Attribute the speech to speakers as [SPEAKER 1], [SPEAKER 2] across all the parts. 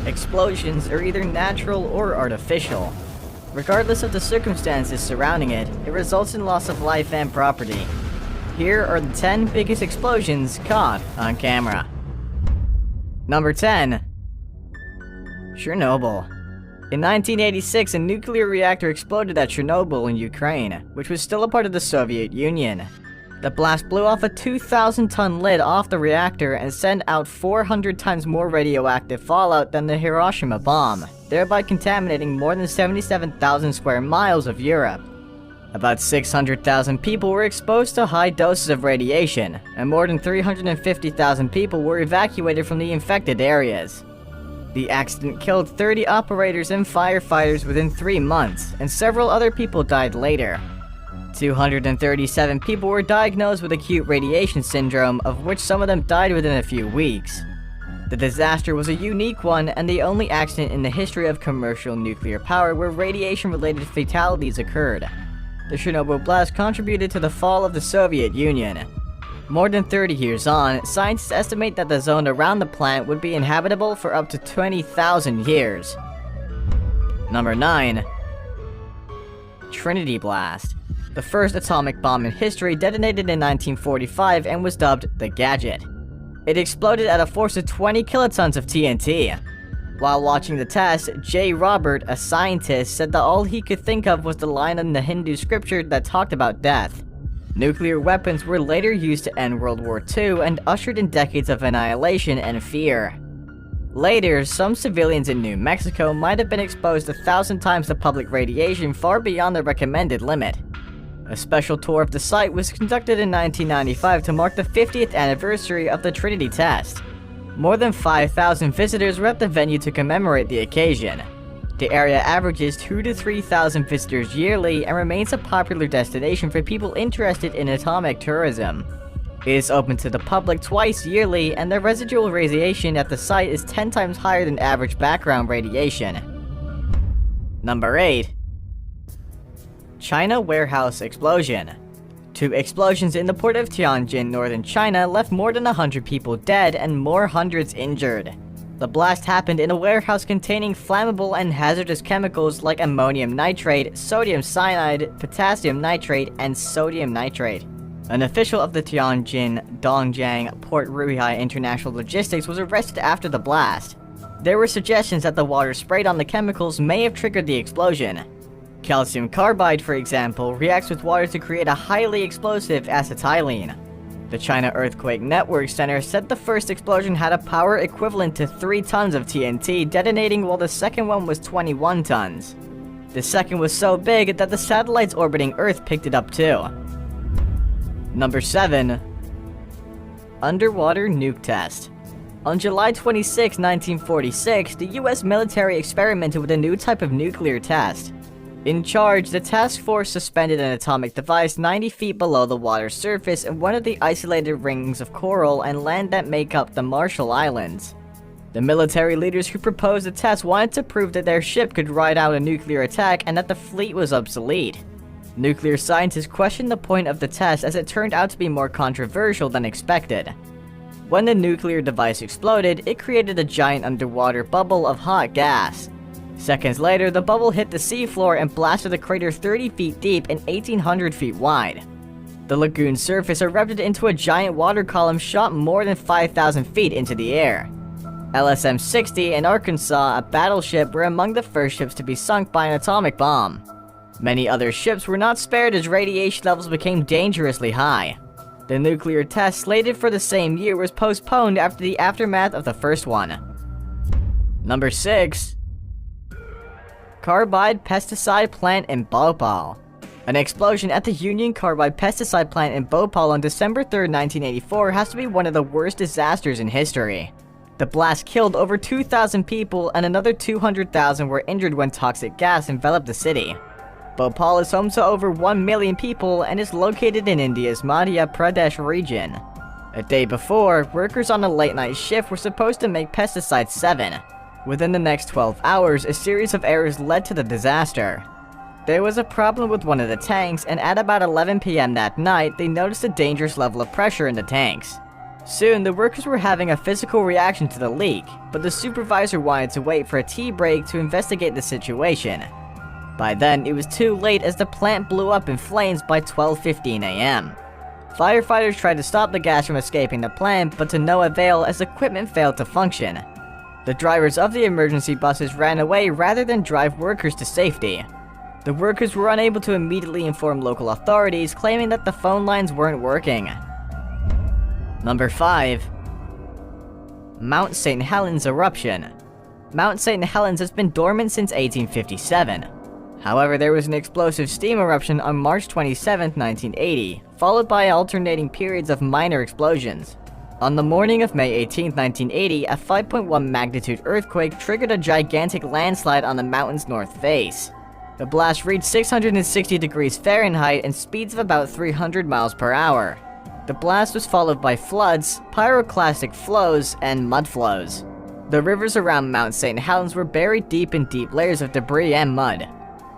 [SPEAKER 1] Explosions are either natural or artificial. Regardless of the circumstances surrounding it, it results in loss of life and property. Here are the 10 biggest explosions caught on camera. Number 10. Chernobyl. In 1986, a nuclear reactor exploded at Chernobyl in Ukraine, which was still a part of the Soviet Union. The blast blew off a 2,000-ton lid off the reactor and sent out 400 times more radioactive fallout than the Hiroshima bomb, thereby contaminating more than 77,000 square miles of Europe. About 600,000 people were exposed to high doses of radiation, and more than 350,000 people were evacuated from the infected areas. The accident killed 30 operators and firefighters within 3 months, and several other people died later. 237 people were diagnosed with acute radiation syndrome, of which some of them died within a few weeks. The disaster was a unique one and the only accident in the history of commercial nuclear power where radiation-related fatalities occurred. The Chernobyl blast contributed to the fall of the Soviet Union. More than 30 years on, scientists estimate that the zone around the plant would be inhabitable for up to 20,000 years. Number 9. Trinity Blast. The first atomic bomb in history detonated in 1945 and was dubbed the Gadget. It exploded at a force of 20 kilotons of TNT. While watching the test, J. Robert, a scientist, said that all he could think of was the line in the Hindu scripture that talked about death. Nuclear weapons were later used to end World War II and ushered in decades of annihilation and fear. Later, some civilians in New Mexico might have been exposed 1,000 times to public radiation far beyond the recommended limit. A special tour of the site was conducted in 1995 to mark the 50th anniversary of the Trinity test. More than 5,000 visitors were at the venue to commemorate the occasion. The area averages 2,000 to 3,000 visitors yearly and remains a popular destination for people interested in atomic tourism. It is open to the public twice yearly, and the residual radiation at the site is 10 times higher than average background radiation. Number 8. China warehouse explosion. 2 explosions in the port of Tianjin, northern China, left more than 100 people dead and more hundreds injured. The blast happened in a warehouse containing flammable and hazardous chemicals like ammonium nitrate, sodium cyanide, potassium nitrate, and sodium nitrate. An official of the Tianjin Dongjiang Port Ruihai International Logistics was arrested after the blast. There were suggestions that the water sprayed on the chemicals may have triggered the explosion. Calcium carbide, for example, reacts with water to create a highly explosive acetylene. The China Earthquake Network Center said the first explosion had a power equivalent to 3 tons of TNT detonating, while the second one was 21 tons. The second was so big that the satellites orbiting Earth picked it up too. Number 7. Underwater nuke test. On July 26, 1946, the US military experimented with a new type of nuclear test. In charge, the task force suspended an atomic device 90 feet below the water's surface in one of the isolated rings of coral and land that make up the Marshall Islands. The military leaders who proposed the test wanted to prove that their ship could ride out a nuclear attack and that the fleet was obsolete. Nuclear scientists questioned the point of the test as it turned out to be more controversial than expected. When the nuclear device exploded, it created a giant underwater bubble of hot gas. Seconds later, the bubble hit the seafloor and blasted a crater 30 feet deep and 1,800 feet wide. The lagoon's surface erupted into a giant water column shot more than 5,000 feet into the air. LSM-60 and Arkansas, a battleship, were among the first ships to be sunk by an atomic bomb. Many other ships were not spared as radiation levels became dangerously high. The nuclear test slated for the same year was postponed after the aftermath of the first one. Number 6. Carbide pesticide plant in Bhopal. An explosion at the Union Carbide pesticide plant in Bhopal on December 3, 1984 has to be one of the worst disasters in history. The blast killed over 2,000 people and another 200,000 were injured when toxic gas enveloped the city. Bhopal is home to over 1 million people and is located in India's Madhya Pradesh region. A day before, workers on a late-night shift were supposed to make pesticide 7. Within the next 12 hours, a series of errors led to the disaster. There was a problem with one of the tanks, and at about 11 p.m. that night, they noticed a dangerous level of pressure in the tanks. Soon, the workers were having a physical reaction to the leak, but the supervisor wanted to wait for a tea break to investigate the situation. By then, it was too late as the plant blew up in flames by 12:15 a.m. Firefighters tried to stop the gas from escaping the plant, but to no avail as equipment failed to function. The drivers of the emergency buses ran away rather than drive workers to safety. The workers were unable to immediately inform local authorities, claiming that the phone lines weren't working. Number 5. Mount St. Helens eruption. Mount St. Helens has been dormant since 1857. However, there was an explosive steam eruption on March 27, 1980, followed by alternating periods of minor explosions. On the morning of May 18, 1980, a 5.1 magnitude earthquake triggered a gigantic landslide on the mountain's north face. The blast reached 660 degrees Fahrenheit and speeds of about 300 miles per hour. The blast was followed by floods, pyroclastic flows, and mud flows. The rivers around Mount St. Helens were buried deep in deep layers of debris and mud.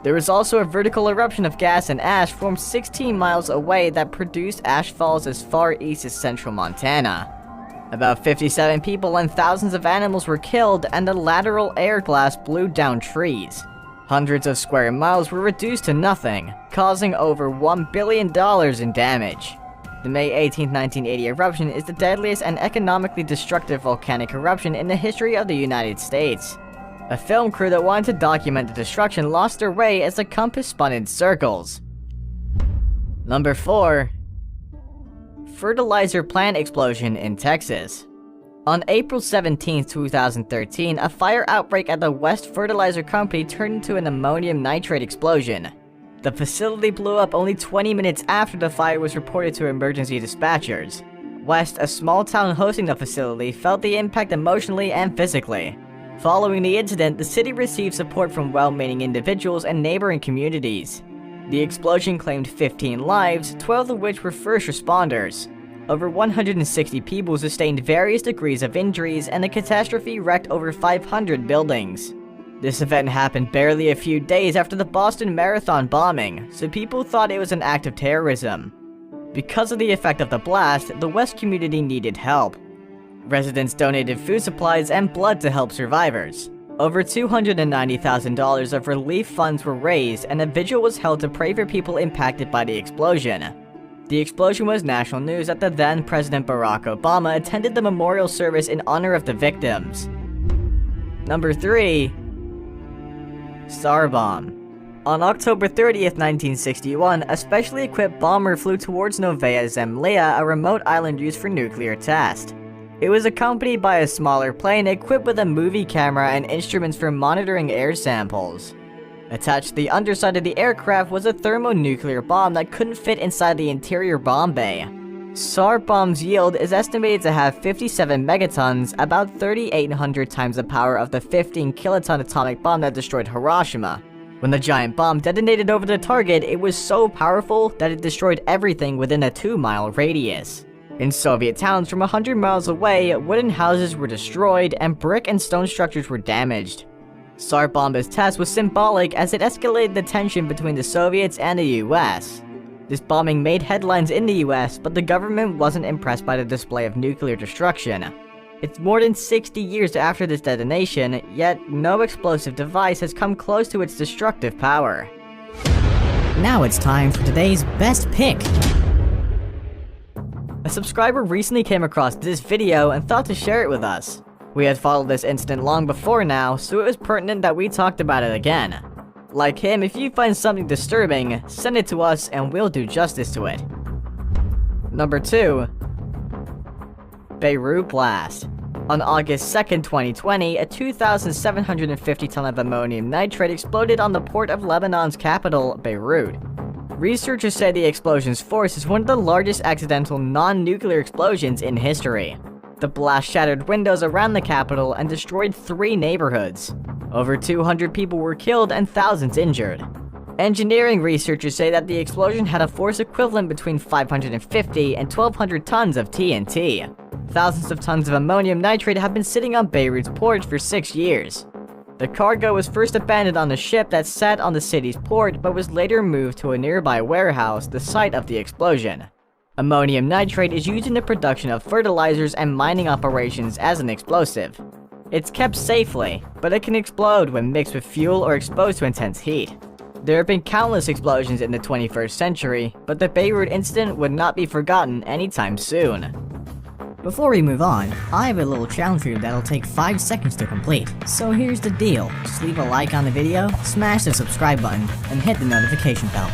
[SPEAKER 1] There was also a vertical eruption of gas and ash formed 16 miles away that produced ash falls as far east as central Montana. About 57 people and thousands of animals were killed, and the lateral air blast blew down trees. Hundreds of square miles were reduced to nothing, causing over $1 billion in damage. The May 18, 1980 eruption is the deadliest and economically destructive volcanic eruption in the history of the United States. A film crew that wanted to document the destruction lost their way as the compass spun in circles. Number 4. Fertilizer plant explosion in Texas. On April 17, 2013, a fire outbreak at the West Fertilizer Company turned into an ammonium nitrate explosion. The facility blew up only 20 minutes after the fire was reported to emergency dispatchers. West, a small town hosting the facility, felt the impact emotionally and physically. Following the incident, the city received support from well-meaning individuals and neighboring communities. The explosion claimed 15 lives, 12 of which were first responders. Over 160 people sustained various degrees of injuries, and the catastrophe wrecked over 500 buildings. This event happened barely a few days after the Boston Marathon bombing, so people thought it was an act of terrorism. Because of the effect of the blast, the West community needed help. Residents donated food supplies and blood to help survivors. Over $290,000 of relief funds were raised, and a vigil was held to pray for people impacted by the explosion. The explosion was national news as the then President Barack Obama attended the memorial service in honor of the victims. Number 3. Tsar Bomb. On October 30th, 1961, a specially equipped bomber flew towards Novaya Zemlya, a remote island used for nuclear test. It was accompanied by a smaller plane equipped with a movie camera and instruments for monitoring air samples. Attached to the underside of the aircraft was a thermonuclear bomb that couldn't fit inside the interior bomb bay. Tsar Bomb's yield is estimated to have 57 megatons, about 3,800 times the power of the 15-kiloton atomic bomb that destroyed Hiroshima. When the giant bomb detonated over the target, it was so powerful that it destroyed everything within a 2-mile radius. In Soviet towns from 100 miles away, wooden houses were destroyed and brick and stone structures were damaged. Tsar Bomb's test was symbolic as it escalated the tension between the Soviets and the US. This bombing made headlines in the US, but the government wasn't impressed by the display of nuclear destruction. It's more than 60 years after this detonation, yet no explosive device has come close to its destructive power.
[SPEAKER 2] Now it's time for today's best pick.
[SPEAKER 1] A subscriber recently came across this video and thought to share it with us. We had followed this incident long before now, so it was pertinent that we talked about it again. Like him, if you find something disturbing, send it to us and we'll do justice to it. Number 2. Beirut Blast. On August 2nd, 2020, a 2,750 ton of ammonium nitrate exploded on the port of Lebanon's capital, Beirut. Researchers say the explosion's force is one of the largest accidental non-nuclear explosions in history. The blast shattered windows around the capital and destroyed 3 neighborhoods. Over 200 people were killed and thousands injured. Engineering researchers say that the explosion had a force equivalent between 550 and 1,200 tons of TNT. Thousands of tons of ammonium nitrate have been sitting on Beirut's port for 6 years. The cargo was first abandoned on a ship that sat on the city's port but was later moved to a nearby warehouse, the site of the explosion. Ammonium nitrate is used in the production of fertilizers and mining operations as an explosive. It's kept safely, but it can explode when mixed with fuel or exposed to intense heat. There have been countless explosions in the 21st century, but the Beirut incident would not be forgotten anytime soon.
[SPEAKER 2] Before we move on, I have a little challenge for you that'll take 5 seconds to complete. So here's the deal. Just leave a like on the video, smash the subscribe button, and hit the notification bell.